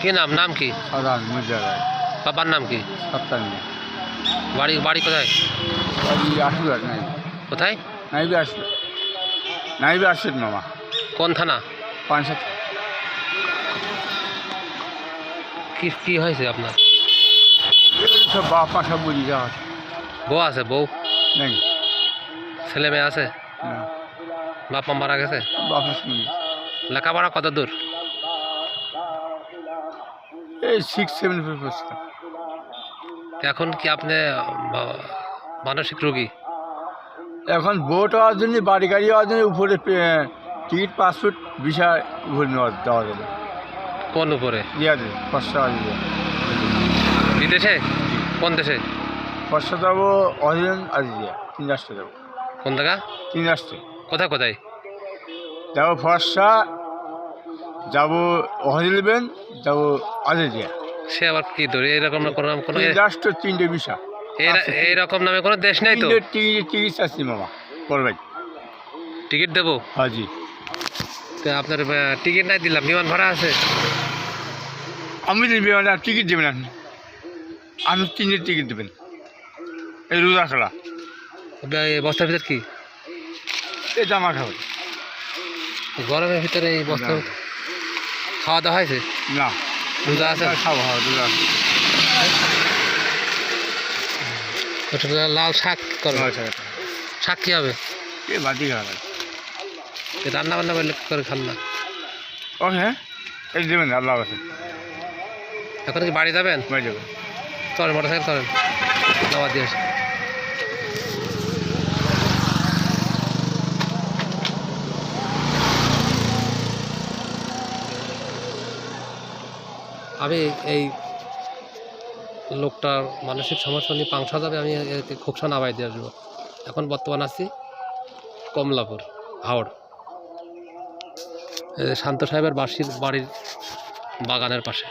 কি নাম নাম কি? সাধারণ মজা রায়। বাবার নাম কি? সপ্তাহে বাড়ি বাড়ি কোথায়? আসবে নাই কোথায়? নাইবে আসবে নাইবে আসবেন মামা কোন থানা? 5-7 কি কি হয়েছে আপনার? সব বাপ মা সব বুঝি যাওয়া বউ আছে? বউ নেই ছেলে মেয়ে আছে? না বাপ মা মারা গেছে? বাপ মা শুনি লেখাপড়া কত দূর? এই 6-7 পড়ছে। এখন কি আপনি মানসিক রোগী? এখন ভোট হওয়ার জন্য বাড়ি গাড়ি হওয়ার জন্য উপরে টিকিট পাসপোর্ট ভিসা উপরে দেওয়া যাবে। কোন উপরে? দিয়া দেবে খরচা দিয়ে বিদেশে? কোন দেশে? খরচা যাবো অহিলেন আজিয়া 3 রাষ্ট্রে যাবো। কোন জায়গা? 3 রাষ্ট্রে কোথায় কোথায়? যাবো ফর্সা, যাবো অহিলবেন, যাবো আজিয়া। সে আবার কি ধরে এরকম কোনো 3 রাষ্ট্র 3টে ভিসা। এইরকম নামে কোনো দেশ নেই তো? টিকিট আছে মামা করবেন। টিকিট দেবো? হাজি তো আপনার টিকিট নাই দিলাম, বিমান ভাড়া আছে? আমি দেবেন না, টিকিট দেবেন আপনি। আমি 3টে টিকিট দেবেন। এই রোজা খেলা বস্তার ভিতর কি? এই জামা খাবে গরমের ভিতরে এই বস্তা খাওয়া দাওয়া হয়েছে? না রোজা আছে? খাবো রোজা আছে। ওটা লাল শাক করবে? শাক কী হবে? এ বাদি খাবে রান্না বান্না করে খান না? ওকে এই দেবেন আল্লাহ আছে। এখন কি বাড়ি যাবেন? বাড়ি যাবেন। চলেন মোটর সাইকেল চলেন, নামাজ দিয়ে আসি। আমি এই লোকটার মানসিক সমস্যা নিয়ে পাংশা যাবে, আমি খোকসা নামাই দিয়ে আসবো। এখন বর্তমান আছি কমলাপুর হাওড়, শান্ত সাহেবের বাড়ির বাগানের পাশে।